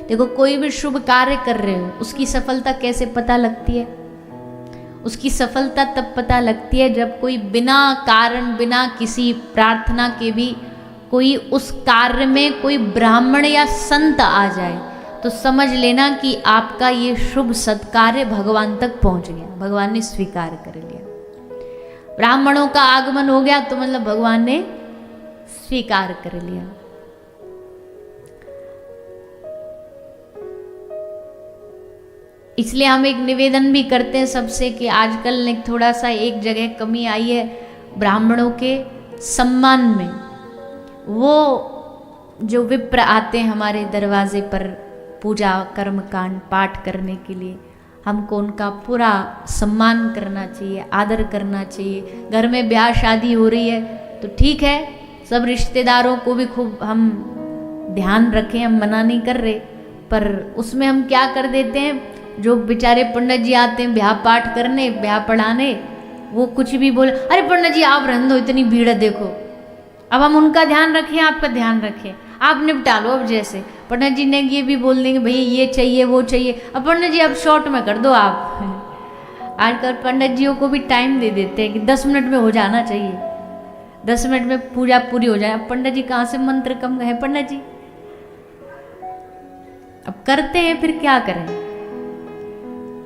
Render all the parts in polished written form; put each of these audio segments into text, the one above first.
देखो कोई भी शुभ कार्य कर रहे हो उसकी सफलता कैसे पता लगती है? उसकी सफलता तब पता लगती है जब कोई बिना कारण, बिना किसी प्रार्थना के भी कोई उस कार्य में कोई ब्राह्मण या संत आ जाए, तो समझ लेना कि आपका ये शुभ सत्कार्य भगवान तक पहुंच गया, भगवान ने स्वीकार कर लिया। ब्राह्मणों का आगमन हो गया तो मतलब भगवान ने स्वीकार कर लिया। इसलिए हम एक निवेदन भी करते हैं सबसे कि आजकल थोड़ा सा एक जगह कमी आई है ब्राह्मणों के सम्मान में। वो जो विप्र आते हैं हमारे दरवाजे पर पूजा कर्म कांड पाठ करने के लिए, हमको उनका पूरा सम्मान करना चाहिए, आदर करना चाहिए। घर में ब्याह शादी हो रही है तो ठीक है, सब रिश्तेदारों को भी खूब हम ध्यान रखें, हम मना नहीं कर रहे, पर उसमें हम क्या कर देते हैं, जो बेचारे पंडित जी आते हैं ब्याह पाठ करने, ब्याह पढ़ाने, वो कुछ भी बोले, अरे पंडित जी आप रहने दो, इतनी भीड़ है देखो। अब हम उनका ध्यान रखें, आपका ध्यान रखें, आप निपटा लो। अब जैसे पंडित जी ने ये भी बोल देंगे भैया ये चाहिए वो चाहिए, अब पंडित जी अब शॉर्ट में कर दो आप। आजकल पंडित जियों को भी टाइम दे देते हैं कि 10 मिनट में हो जाना चाहिए, 10 मिनट में पूजा पूरी हो जाए। अब पंडित जी कहाँ से मंत्र कम है पंडित जी, अब करते हैं फिर क्या करें।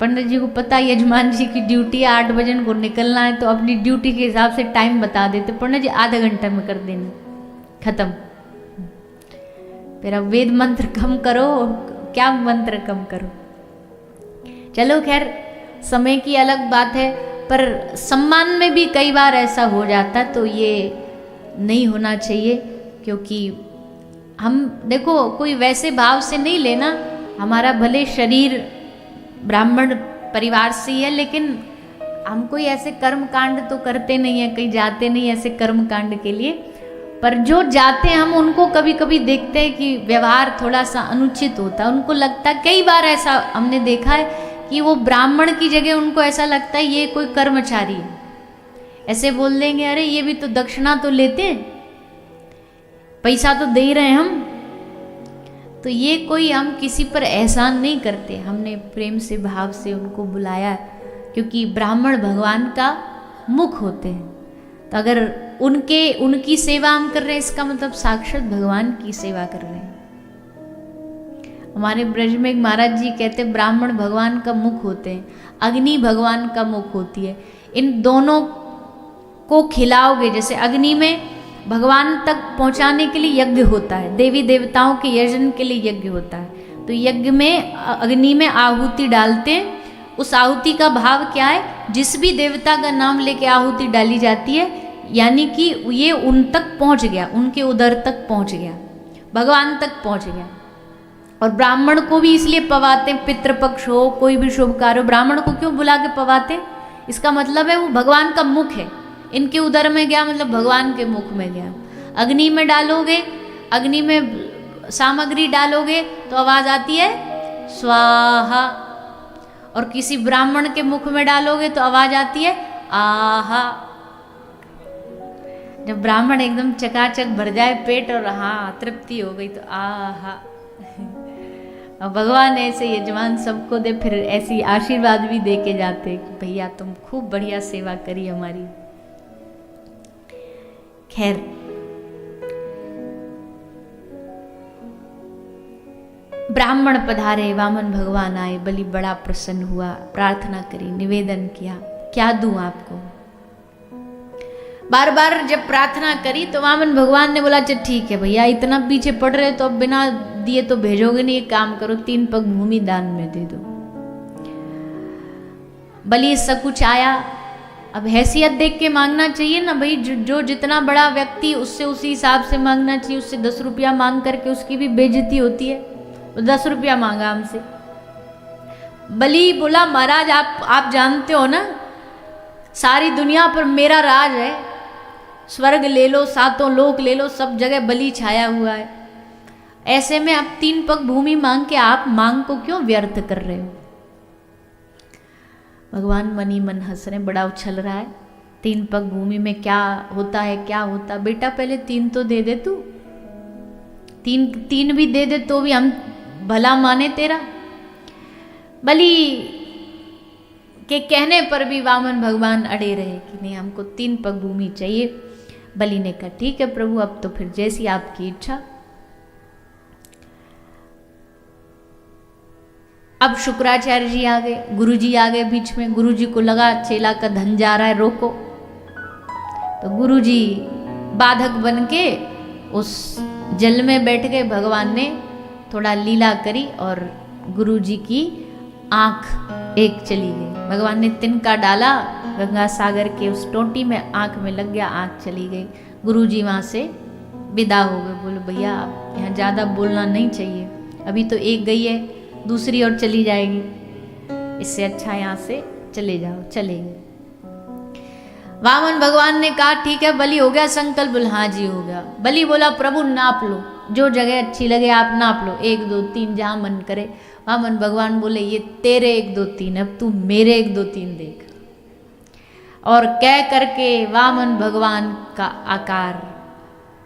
पंडित जी को पता है यजमान जी की ड्यूटी 8 बजे को निकलना है, तो अपनी ड्यूटी के हिसाब से टाइम बता देते, पंडित जी आधा घंटा में कर देना, खत्म। फिर अब वेद मंत्र कम करो, क्या मंत्र कम करो। चलो खैर समय की अलग बात है, पर सम्मान में भी कई बार ऐसा हो जाता, तो ये नहीं होना चाहिए। क्योंकि हम देखो कोई वैसे भाव से नहीं लेना, हमारा भले शरीर ब्राह्मण परिवार से ही है, लेकिन हम कोई ऐसे कर्म कांड तो करते नहीं है, कहीं जाते नहीं ऐसे कर्म कांड के लिए। पर जो जाते हैं हम उनको कभी कभी देखते हैं कि व्यवहार थोड़ा सा अनुचित होता है, उनको लगता है, कई बार ऐसा हमने देखा है कि वो ब्राह्मण की जगह उनको ऐसा लगता है ये कोई कर्मचारी है, ऐसे बोल देंगे अरे ये भी तो दक्षिणा तो लेते हैं, पैसा तो दे ही रहे हैं हम। तो ये कोई हम किसी पर एहसान नहीं करते, हमने प्रेम से भाव से उनको बुलाया, क्योंकि ब्राह्मण भगवान का मुख होते हैं। तो अगर उनकी सेवा हम कर रहे हैं, इसका मतलब साक्षात भगवान की सेवा कर रहे हैं। हमारे ब्रज में एक महाराज जी कहते हैं ब्राह्मण भगवान का मुख होते हैं, अग्नि भगवान का मुख होती है। इन दोनों को खिलाओगे, जैसे अग्नि में भगवान तक पहुंचाने के लिए यज्ञ होता है, देवी देवताओं के यजन के लिए यज्ञ होता है, तो यज्ञ में अग्नि में आहुति डालते हैं। उस आहुति का भाव क्या है, जिस भी देवता का नाम लेके आहुति डाली जाती है, यानी कि ये उन तक पहुंच गया, उनके उदर तक पहुंच गया, भगवान तक पहुंच गया। और ब्राह्मण को भी इसलिए पवाते हैं, पितृपक्ष हो कोई भी शुभ कार्य हो, ब्राह्मण को क्यों बुला के पवाते, इसका मतलब है वो भगवान का मुख है, इनके उदर में गया मतलब भगवान के मुख में गया। अग्नि में डालोगे, अग्नि में सामग्री डालोगे तो आवाज आती है स्वाहा, और किसी ब्राह्मण के मुख में डालोगे तो आवाज आती है आहा। जब ब्राह्मण एकदम चकाचक भर जाए पेट और हाँ तृप्ति हो गई तो आहा। और भगवान ऐसे यजमान सबको दे, फिर ऐसी आशीर्वाद भी दे के जाते कि भैया तुम खूब बढ़िया सेवा करी हमारी। खैर ब्राह्मण पधारे, वामन भगवान आए, बलि बड़ा प्रसन्न हुआ, प्रार्थना करी, निवेदन किया, क्या दूं आपको। बार बार जब प्रार्थना करी तो वामन भगवान ने बोला चल ठीक है भैया, इतना पीछे पड़ रहे तो अब बिना दिए तो भेजोगे नहीं, एक काम करो 3 पग भूमि दान में दे दो। बलि सकुच आया। अब हैसियत देख के मांगना चाहिए ना भाई, जो जितना बड़ा व्यक्ति उससे उसी हिसाब से मांगना चाहिए। उससे 10 रुपया मांग करके उसकी भी बेइज्जती होती है, तो 10 रुपया मांगा हमसे। बलि बोला महाराज आप जानते हो ना, सारी दुनिया पर मेरा राज है, स्वर्ग ले लो, 7 लोक ले लो, सब जगह बलि छाया हुआ है। ऐसे में अब 3 पग भूमि मांग के आप मांग को क्यों व्यर्थ कर रहे हो। भगवान मन ही मन हंस रहे, बड़ा उछल रहा है, 3 पग भूमि में क्या होता है क्या होता। बेटा पहले 3 तो दे दे तू, 3 भी दे दे तो भी हम भला माने तेरा। बलि के कहने पर भी वामन भगवान अड़े रहे कि नहीं, हमको 3 पग भूमि चाहिए। बलि ने कहा ठीक है प्रभु, अब तो फिर जैसी आपकी इच्छा। अब शुक्राचार्य जी आ गए, गुरु जी आ गए बीच में। गुरु जी को लगा चेला का धन जा रहा है, रोको। तो गुरु जी बाधक बन के उस जल में बैठ गए। भगवान ने थोड़ा लीला करी और गुरु जी की आंख एक चली गई। भगवान ने तिनका डाला गंगा सागर के उस टोटी में, आंख में लग गया, आंख चली गई। गुरु जी वहाँ से विदा हो गए। बोले भैया यहाँ ज़्यादा बोलना नहीं चाहिए, अभी तो एक गई है, दूसरी और चली जाएगी, इससे अच्छा यहाँ से चले जाओ। चले गए। वामन भगवान ने कहा ठीक है बलि हो गया संकल्प? बोले हाँ जी हो गया। बलि बोला प्रभु नाप लो, जो जगह अच्छी लगे आप नाप लो, 1 2 3 जहाँ मन करे। वामन भगवान बोले ये तेरे 1 2 3, अब तू मेरे 1 2 3 देख। और कह करके वामन भगवान का आकार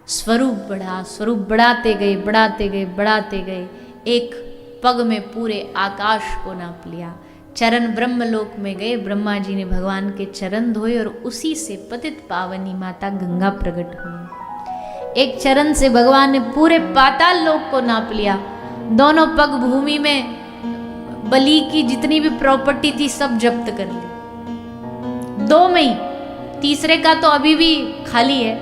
स्वरूप बढ़ा, स्वरूप बढ़ाते गए, बढ़ाते गए, बढ़ाते गए। एक पग में पूरे आकाश को नाप लिया। चरण ब्रह्मलोक में गए, ब्रह्मा जी ने भगवान के चरण धोए और उसी से पतित पावनी माता गंगा प्रकट हुई। एक चरण से भगवान ने पूरे पाताल लोक को नाप लिया। दोनों पग भूमि में बलि की जितनी भी प्रॉपर्टी थी सब जब्त कर ली, 2 में ही। तीसरे का तो अभी भी खाली है।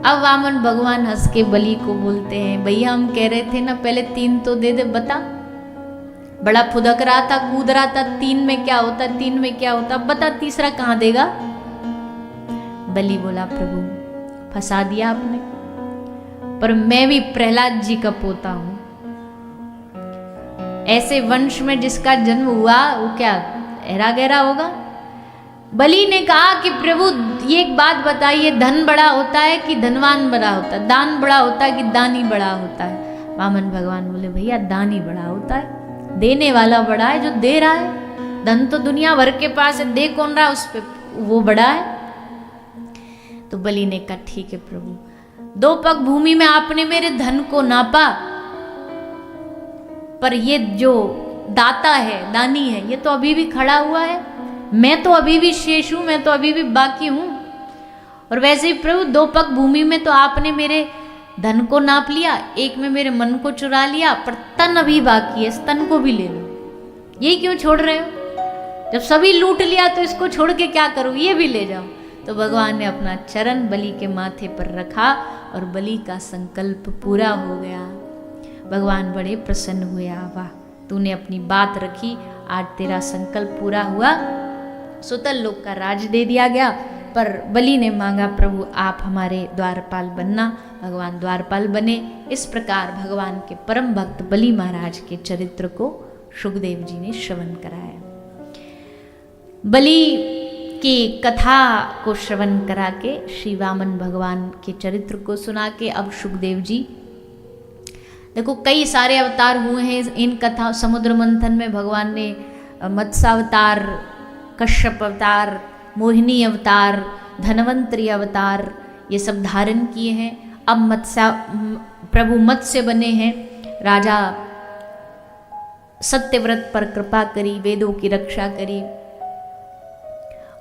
अब वामन भगवान हंस के बलि को बोलते हैं भैया हम कह रहे थे ना पहले 3 तो दे दे, बता। बड़ा फुदक रहा था, कूद रहा था, 3 में क्या होता, 3 में क्या होता, बता तीसरा कहां देगा। बलि बोला प्रभु फंसा दिया आपने, पर मैं भी प्रहलाद जी का पोता हूं। ऐसे वंश में जिसका जन्म हुआ वो क्या एरा गहरा होगा। बलि ने कहा कि प्रभु ये एक बात बताइए, धन बड़ा होता है कि धनवान बड़ा होता है, दान बड़ा होता है कि दानी बड़ा होता है। वामन भगवान बोले भैया दानी बड़ा होता है, देने वाला बड़ा है जो दे रहा है। धन तो दुनिया भर के पास है, दे कौन रहा उस पे, वो बड़ा है। तो बलि ने कहा ठीक है प्रभु, 2 पग भूमि में आपने मेरे धन को नापा, पर ये जो दाता है, दानी है, ये तो अभी भी खड़ा हुआ है, मैं तो अभी भी शेष हूं, मैं तो अभी भी बाकी हूं। और वैसे ही प्रभु 2 पग भूमि में तो आपने मेरे धन को नाप लिया, एक में मेरे मन को चुरा लिया, पर तन अभी बाकी है, इस तन को भी ले लो। ये क्यों छोड़ रहे हो? जब सभी लूट लिया तो इसको छोड़ के क्या करो, ये भी ले जाओ। तो भगवान ने अपना चरण बलि के माथे पर रखा और बलि का संकल्प पूरा हो गया। भगवान बड़े प्रसन्न हुए, वाह तूने अपनी बात रखी, आज तेरा संकल्प पूरा हुआ। सुतल लोक का राज दे दिया गया। पर बलि ने मांगा प्रभु आप हमारे द्वारपाल बनना। भगवान द्वारपाल बने। इस प्रकार भगवान के परम भक्त बलि महाराज के चरित्र को शुकदेव जी ने श्रवण कराया। बलि की कथा को श्रवण करा के, श्री वामन भगवान के चरित्र को सुना के, अब शुकदेव जी देखो कई सारे अवतार हुए हैं इन कथा। समुद्र मंथन में भगवान ने मत्स्यावतार, कश्यप अवतार, मोहिनी अवतार, धनवंतरी अवतार ये सब धारण किए हैं। अब प्रभु मत्स्य बने हैं। राजा सत्यव्रत पर कृपा करी, वेदों की रक्षा करी।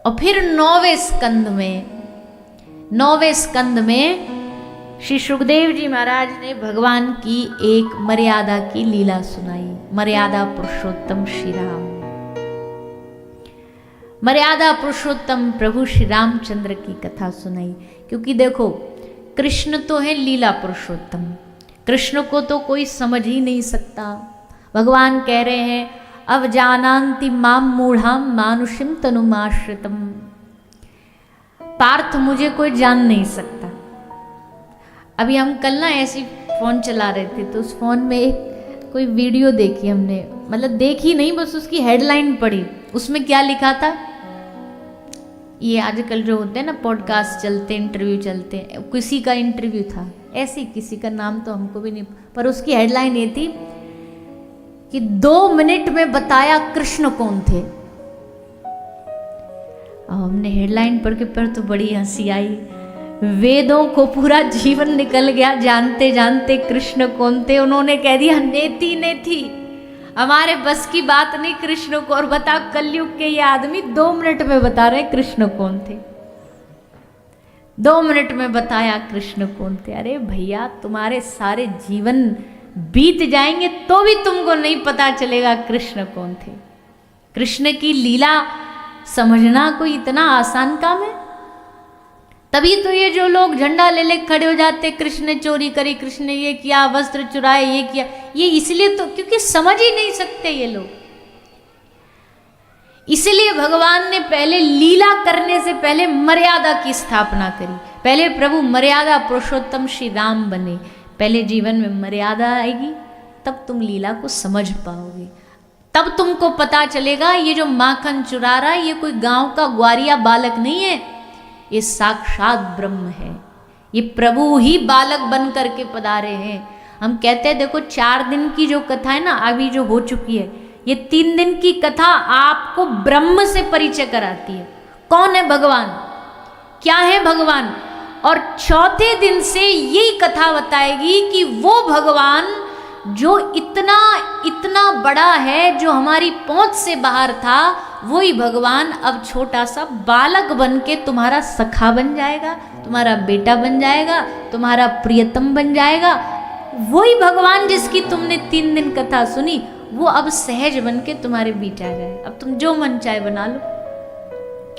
और फिर 9वें स्कंद में श्री सुखदेव जी महाराज ने भगवान की एक मर्यादा की लीला सुनाई। मर्यादा पुरुषोत्तम श्री राम, मर्यादा पुरुषोत्तम प्रभु श्री रामचंद्र की कथा सुनाई। क्योंकि देखो कृष्ण तो है लीला पुरुषोत्तम, कृष्ण को तो कोई समझ ही नहीं सकता। भगवान कह रहे हैं अब जानान्ति माम मूढ़ाम मानुषिम तनुमाश्रितम। पार्थ मुझे कोई जान नहीं सकता। अभी हम कल ना ऐसी फोन चला रहे थे तो उस फोन में एक कोई वीडियो देखी हमने, मतलब देखी नहीं बस उसकी हेडलाइन पढ़ी। उसमें क्या लिखा था, ये आजकल जो होते हैं ना पॉडकास्ट चलते, इंटरव्यू चलते हैं, किसी का इंटरव्यू था, ऐसी किसी का नाम तो हमको भी नहीं, पर उसकी हेडलाइन ये थी कि 2 मिनट में बताया कृष्ण कौन थे। अब हमने हेडलाइन पढ़ के पर तो बड़ी हंसी आई। वेदों को पूरा जीवन निकल गया जानते जानते कृष्ण कौन थे। उन्होंने कह दिया नेति नेति, हमारे बस की बात नहीं कृष्ण को। और बता कलयुग के ये आदमी 2 मिनट में बता रहे कृष्ण कौन थे। 2 मिनट में बताया कृष्ण कौन थे। अरे भैया तुम्हारे सारे जीवन बीत जाएंगे तो भी तुमको नहीं पता चलेगा कृष्ण कौन थे। कृष्ण की लीला समझना कोई इतना आसान काम है? तभी तो ये जो लोग झंडा ले ले खड़े हो जाते, कृष्ण ने चोरी करी, कृष्ण ने ये किया, वस्त्र चुराए, ये किया, ये इसलिए तो क्योंकि समझ ही नहीं सकते ये लोग। इसलिए भगवान ने पहले लीला करने से पहले मर्यादा की स्थापना करी। पहले प्रभु मर्यादा पुरुषोत्तम श्री राम बने। पहले जीवन में मर्यादा आएगी तब तुम लीला को समझ पाओगे, तब तुमको पता चलेगा ये जो माखन चुरा रहा है ये कोई गांव का ग्वारिया बालक नहीं है, ये साक्षात ब्रह्म है। ये प्रभु ही बालक बन करके पधारे हैं। हम कहते हैं देखो 4 दिन की जो कथा है ना अभी जो हो चुकी है, ये 3 दिन की कथा आपको ब्रह्म से परिचय कराती है। कौन है भगवान, क्या है भगवान। और 4थे दिन से यही कथा बताएगी कि वो भगवान जो इतना इतना बड़ा है, जो हमारी पहुंच से बाहर था, वही भगवान अब छोटा सा बालक बन के तुम्हारा सखा बन जाएगा, तुम्हारा बेटा बन जाएगा, तुम्हारा प्रियतम बन जाएगा। वही भगवान जिसकी तुमने 3 दिन कथा सुनी वो अब सहज बन के तुम्हारे बीच आ जाए। अब तुम जो मन चाहे बना लो,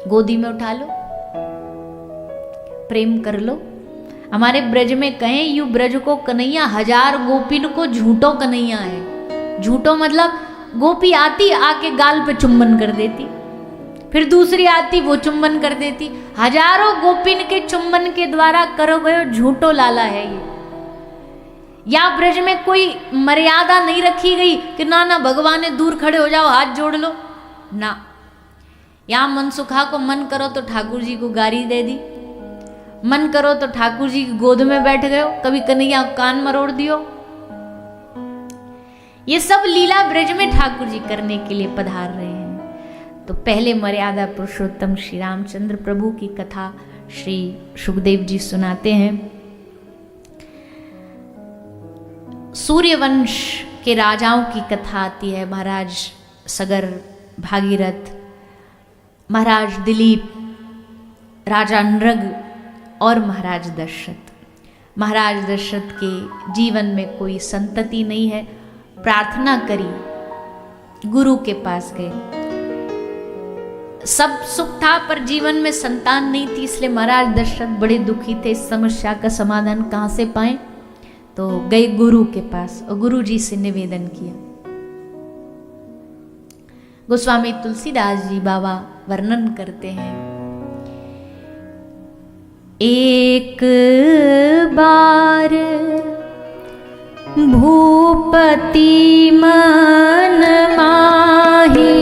गोदी में उठा लो, प्रेम कर लो। हमारे ब्रज में कहें यू ब्रज को कन्हैया, 1000 गोपिन को झूठो कन्हैया है। झूठो मतलब गोपी आती आके गाल पे चुम्बन कर देती, फिर दूसरी आती वो चुम्बन कर देती। 1000 गोपिन के चुम्बन के द्वारा करो गयो झूठो लाला है ये। या ब्रज में कोई मर्यादा नहीं रखी गई कि ना ना भगवान ने दूर खड़े हो जाओ हाथ जोड़ लो ना। या मनसुखा को मन करो तो ठाकुर जी को गारी दे दी, मन करो तो ठाकुर जी की गोद में बैठ गए, कभी कन्हैया कान मरोड़ दियो। ये सब लीला ब्रज में ठाकुर जी करने के लिए पधार रहे हैं। तो पहले मर्यादा पुरुषोत्तम श्री रामचंद्र प्रभु की कथा श्री सुखदेव जी सुनाते हैं। सूर्यवंश के राजाओं की कथा आती है। महाराज सगर, भागीरथ, महाराज दिलीप, राजा नृग और महाराज दशरथ। महाराज दशरथ के जीवन में कोई संतति नहीं है। प्रार्थना करी, गुरु के पास गए, सब सुख था पर जीवन में संतान नहीं थी, इसलिए महाराज दशरथ बड़े दुखी थे। इस समस्या का समाधान कहाँ से पाएं? तो गए गुरु के पास और गुरु जी से निवेदन किया। गोस्वामी तुलसीदास जी बाबा वर्णन करते हैं, एक बार भूपति मन माही,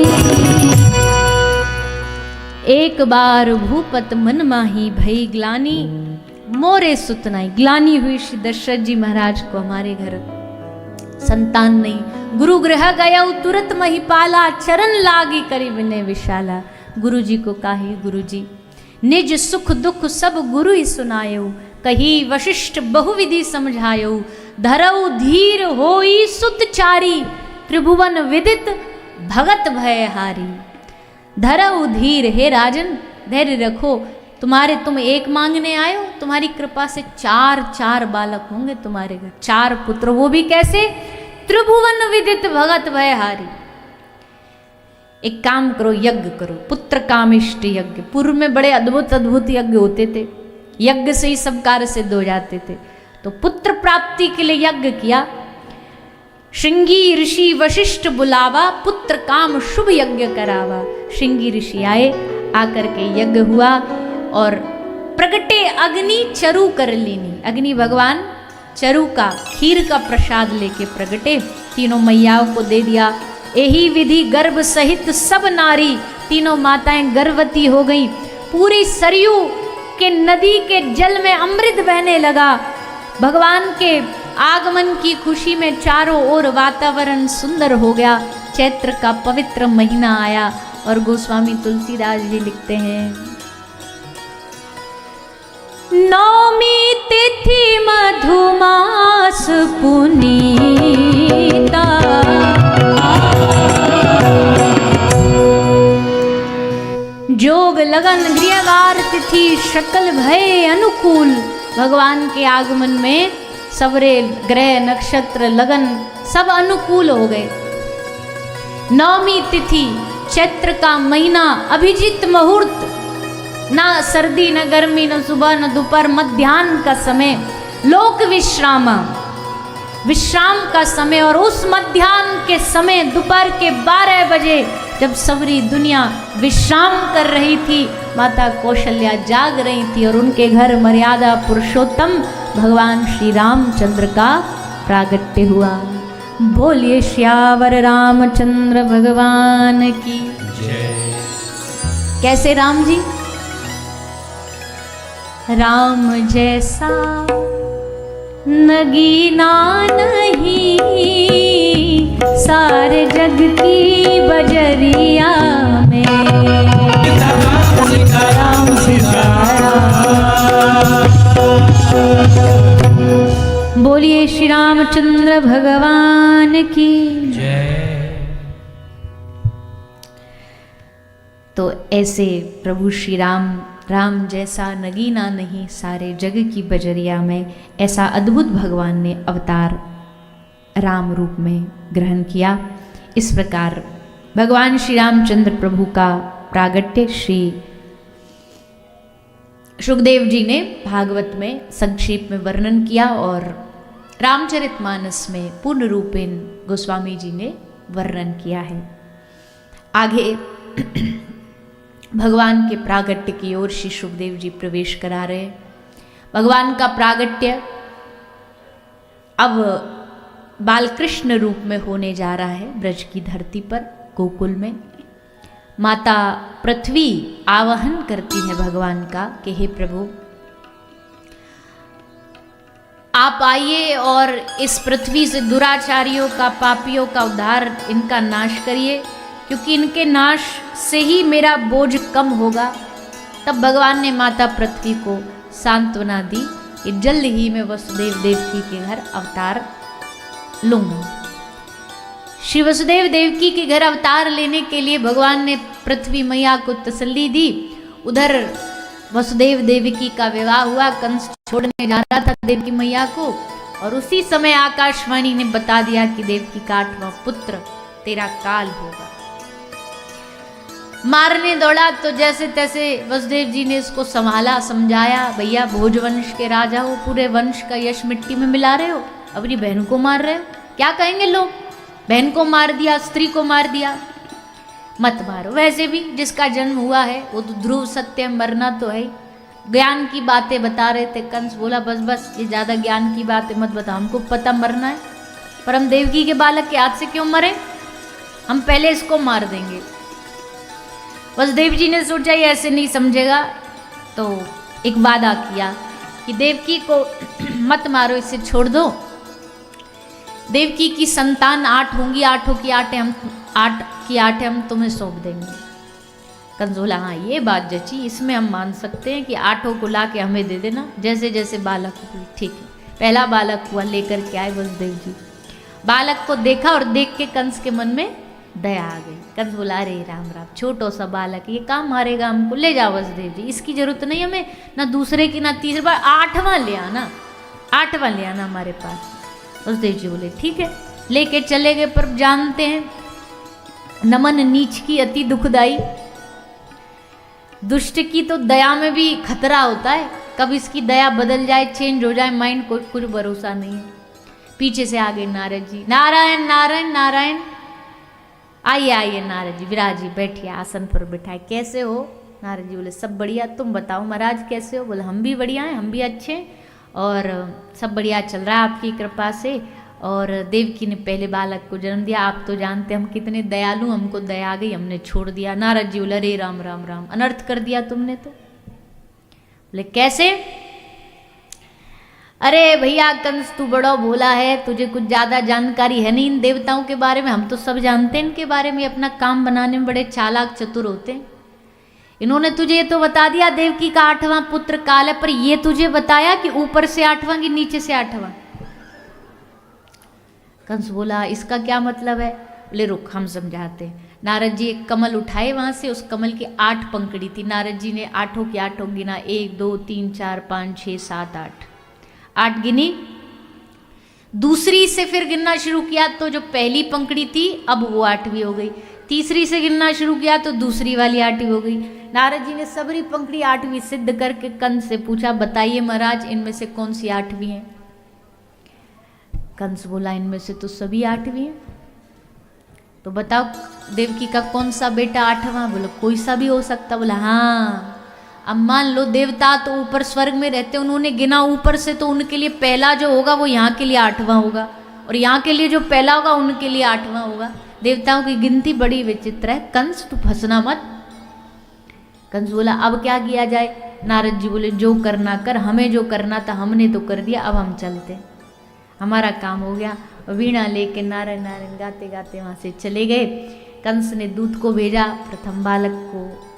एक बार भूपत मन माही भई ग्लानी मोरे सुतनाई। ग्लानी हुई श्री दशरथ जी महाराज को, हमारे घर संतान नहीं। गुरु गृह गया तुरंत महिपाला, चरण लागी करी विनय विशाला। गुरु जी को काहे, गुरु जी निज सुख दुख सब गुरु ही सुनायो, कही वशिष्ठ बहुविधि समझायो। धरऊ धीर होई सुतचारी, त्रिभुवन विदित भगत भयहारी। धरऊ धीर, हे राजन धैर्य रखो, तुम एक मांगने आए हो, तुम्हारी कृपा से 4 बालक होंगे तुम्हारे घर, 4 पुत्र, वो भी कैसे? त्रिभुवन विदित भगत भयहारी। एक काम करो, यज्ञ करो, पुत्र कामिष्ट यज्ञ। पूर्व में बड़े अद्भुत अद्भुत यज्ञ होते थे, यज्ञ से ही सब कार्य सिद्ध हो जाते थे। तो पुत्र प्राप्ति के लिए यज्ञ किया। श्रृंगी ऋषि वशिष्ठ बुलावा, पुत्र काम शुभ यज्ञ करावा। श्रृंगी ऋषि आए, आकर के यज्ञ हुआ और प्रगटे अग्नि चरु कर लीनी। अग्नि भगवान चरु का, खीर का प्रसाद लेके प्रगटे, तीनों मैयाओं को दे दिया। यही विधि गर्भ सहित सब नारी, तीनों माताएं गर्भवती हो गई। पूरी सरयू के नदी के जल में अमृत बहने लगा। भगवान के आगमन की खुशी में चारों ओर वातावरण सुंदर हो गया। चैत्र का पवित्र महीना आया और गोस्वामी तुलसीदास जी लिखते हैं, नौमी तिथि मधुमास पुनीता, जोग लगन गृहवार तिथि शकल भय अनुकूल। भगवान के आगमन में सवरे ग्रह नक्षत्र लगन सब अनुकूल हो गए। नौमी तिथि चैत्र का महीना, अभिजीत मुहूर्त, ना सर्दी न गर्मी न सुबह न दोपहर, मध्याह्न का समय, लोक विश्राम, विश्राम का समय। और उस मध्याह्न के समय दोपहर के 12 बजे जब सवरी दुनिया विश्राम कर रही थी, माता कौशल्या जाग रही थी और उनके घर मर्यादा पुरुषोत्तम भगवान श्री रामचंद्र का प्रागट्य हुआ। बोलिए श्यावर रामचंद्र भगवान की जय। कैसे राम जी? राम जैसा नगीना नहीं सारे जग की बजरिया में। सीताराम सीताराम। बोलिए श्री रामचंद्र भगवान की जय। तो ऐसे प्रभु श्री राम, राम जैसा नगीना नहीं सारे जग की बजरिया में, ऐसा अद्भुत भगवान ने अवतार राम रूप में ग्रहण किया। इस प्रकार भगवान श्री रामचंद्र प्रभु का प्रागट्य श्री सुखदेव जी ने भागवत में संक्षेप में वर्णन किया और रामचरितमानस में पूर्ण रूपेण गोस्वामी जी ने वर्णन किया है। आगे भगवान के प्रागट्य की ओर श्री सुखदेव जी प्रवेश करा रहे हैं। भगवान का प्रागट्य अब बालकृष्ण रूप में होने जा रहा है ब्रज की धरती पर, गोकुल में। माता पृथ्वी आवाहन करती है भगवान का कि हे प्रभु आप आइए और इस पृथ्वी से दुराचारियों का, पापियों का उद्धार, इनका नाश करिए, क्योंकि इनके नाश से ही मेरा बोझ कम होगा। तब भगवान ने माता पृथ्वी को सांत्वना दी कि जल्द ही मैं वसुदेव देवकी के घर अवतार लूंगा। श्री वसुदेव देवकी के घर अवतार लेने के लिए भगवान ने पृथ्वी मैया को तसल्ली दी। उधर वसुदेव देवकी का विवाह हुआ, कंस छोड़ने जा रहा था देवकी मैया को, और उसी समय आकाशवाणी ने बता दिया कि देवकी का 8वां पुत्र तेरा काल होगा। मारने दौड़ा तो जैसे तैसे वसुदेव जी ने इसको संभाला, समझाया, भैया भोजवंश के राजा हो, पूरे वंश का यश मिट्टी में मिला रहे हो, अपनी बहन को मार रहे हो, क्या कहेंगे लोग? बहन को मार दिया, स्त्री को मार दिया, मत मारो। वैसे भी जिसका जन्म हुआ है वो तो ध्रुव सत्य, मरना तो है। ज्ञान की बातें बता रहे थे, कंस बोला बस बस ये ज्यादा ज्ञान की बातें मत बताओ, हमको पता मरना है। पर हम देवकी के बालक के हाथ से क्यों मरे, हम पहले इसको मार देंगे। वसुदेव जी ने सोचा ये ऐसे नहीं समझेगा, तो एक वादा किया कि देवकी को मत मारो, इसे छोड़ दो। देवकी की संतान 8 होंगी, 8 की 8 हम तुम्हें सौंप देंगे। कंस बोला हाँ ये बात जची, इसमें हम मान सकते हैं कि 8 को ला के हमें दे देना, जैसे जैसे बालक हुई। ठीक है, पहला बालक हुआ, लेकर के आए वसुदेव जी। बालक को देखा और देख के कंस के मन में दया आ गई। कंस बोला अरे राम राम, छोटो सा बालक ये काम मारेगा हमको, ले जाओ वसुदेव जी, इसकी जरूरत नहीं हमें, ना दूसरे की ना तीसरे बार, 8वां ले आना, 8वां ले आना हमारे पास। वसुदेव जी बोले ठीक है, लेके चले गए। पर जानते हैं नमन नीच की अति दुखदाई, दुष्ट की तो दया में भी खतरा होता है, कब इसकी दया बदल जाए, चेंज हो जाए माइंड, कोई कुछ भरोसा नहीं है। पीछे से आगे नारद जी, नारायण नारायण नारायण, आइए आइए नारद जी, विराज जी बैठिए, आसन पर बिठाए। कैसे हो? नारद जी बोले सब बढ़िया, तुम बताओ महाराज कैसे हो? बोले हम भी बढ़िया हैं, हम भी अच्छे हैं और सब बढ़िया चल रहा है आपकी कृपा से। और देवकी ने पहले बालक को जन्म दिया, आप तो जानते हम कितने दयालु, हमको दया आ गई, हमने छोड़ दिया। नारद जी बोले अरे राम राम राम, अनर्थ कर दिया तुमने तो। बोले कैसे? अरे भैया कंस तू बड़ा भोला है, तुझे कुछ ज़्यादा जानकारी है नहीं इन देवताओं के बारे में, हम तो सब जानते हैं इनके बारे में, अपना काम बनाने में बड़े चालाक चतुर होते हैं। इन्होंने तुझे ये तो बता दिया देवकी का 8वां पुत्र काल है, पर ये तुझे बताया कि ऊपर से 8वां कि नीचे से 8वां। कंस बोला इसका क्या मतलब है? बोले रुक हम समझाते हैं। नारद जी एक कमल उठाए, वहां से उस कमल की 8 पंखड़ी थी। नारद जी ने 8 के 8 गिना, 1 2 3 4 5 6 7 8 गिनी। दूसरी से फिर गिनना शुरू किया तो जो पहली पंखड़ी थी अब वो 8वीं हो गई। तीसरी से गिनना शुरू किया तो दूसरी वाली 8वीं हो गई। नारद जी ने सबरी पंखड़ी 8वीं सिद्ध करके कंस से पूछा बताइए महाराज इनमें से कौन सी 8वीं है? कंस बोला इनमें से तो सभी 8वीं है। तो बताओ देवकी का कौन सा बेटा 8वां? बोला कोई सा भी हो सकता। बोला हाँ। अब मान लो देवता तो ऊपर स्वर्ग में रहते, उन्होंने गिना ऊपर से, तो उनके लिए पहला जो होगा वो यहाँ के लिए 8वां होगा, और यहाँ के लिए जो पहला होगा उनके लिए 8वां होगा। देवताओं की गिनती बड़ी विचित्र है। कंस तू फंसना मत। कंस बोला अब क्या किया जाए? नारद जी बोले जो करना कर, हमें जो करना था हमने तो कर दिया, अब हम चलते, हमारा काम हो गया। वीणा लेके नारायण नारायण गाते गाते वहाँ से चले गए। कंस ने दूत को भेजा, प्रथम बालक को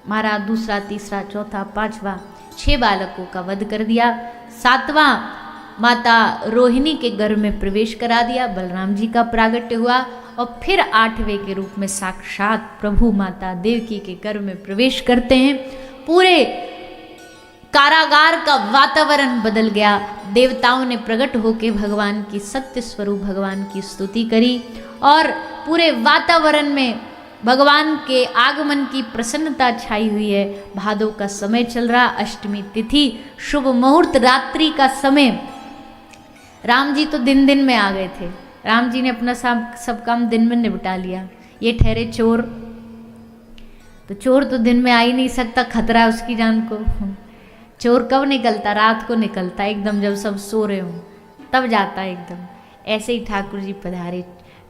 मारा, दूसरा तीसरा चौथा 5वां 6 बालकों का वध कर दिया। 7वां माता रोहिणी के गर्भ में प्रवेश करा दिया, बलराम जी का प्रागट्य हुआ, और फिर 8वें के रूप में साक्षात प्रभु माता देवकी के गर्भ में प्रवेश करते हैं। पूरे कारागार का वातावरण बदल गया। देवताओं ने प्रकट होकर भगवान की सत्य स्वरूप भगवान की स्तुति करी, और पूरे वातावरण में भगवान के आगमन की प्रसन्नता छाई हुई है। भादों का समय चल रहा, अष्टमी तिथि, शुभ मुहूर्त, रात्रि का समय। राम जी तो दिन दिन में आ गए थे। राम जी ने अपना सब काम दिन में निपटा लिया। ये ठहरे चोर, तो चोर तो दिन में आ ही नहीं सकता, खतरा है उसकी जान को। चोर कब निकलता? रात को निकलता, एकदम जब सब सो रहे हों तब जाता है एकदम। ऐसे ही ठाकुर जी पधारे,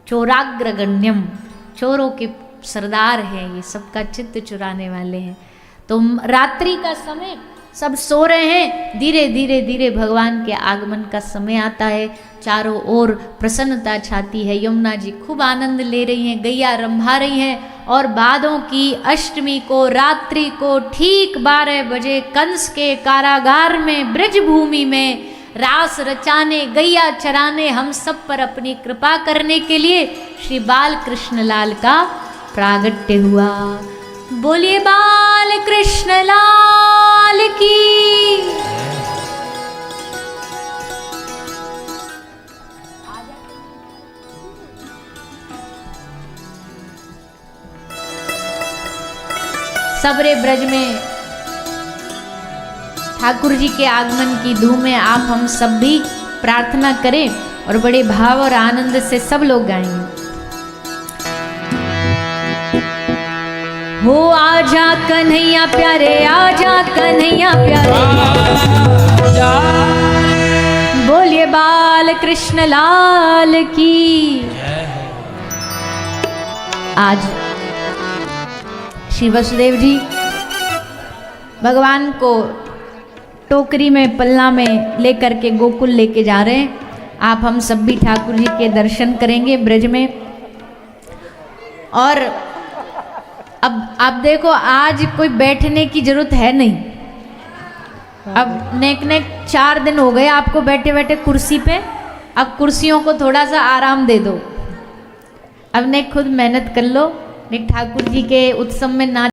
चोराग्रगण्यम, चोरों के सरदार हैं ये, सबका चित्त चुराने वाले हैं। तो रात्रि का समय, सब सो रहे हैं, धीरे धीरे धीरे भगवान के आगमन का समय आता है। चारों ओर प्रसन्नता छाती है। यमुना जी खूब आनंद ले रही हैं, गैया रंभा रही हैं, और भादों की अष्टमी को रात्रि को ठीक 12 बजे कंस के कारागार में ब्रज भूमि में रास रचाने, गैया चराने, हम सब पर अपनी कृपा करने के लिए श्री बाल कृष्ण लाल का प्रागट्य हुआ। बोलिए बाल कृष्ण लाल की। सबरे ब्रज में ठाकुर जी के आगमन की धूम में आप हम सब भी प्रार्थना करें, और बड़े भाव और आनंद से सब लोग गाएंगे। हो आजा कन्हैया प्यारे, आजा कन्हैया प्यारे, बोलिए बाल कृष्ण लाल की। आज श्री वसुदेव जी भगवान को टोकरी में पल्ला में लेकर के गोकुल लेके जा रहे हैं। आप हम सब भी ठाकुर जी के दर्शन करेंगे ब्रज में। और अब आप देखो, आज कोई बैठने की जरूरत है नहीं। अब नेक 4 दिन हो गए आपको बैठे बैठे कुर्सी पे, अब कुर्सियों को थोड़ा सा आराम दे दो। अब ने खुद मेहनत कर लो, ने ठाकुर जी के उत्सव में नाच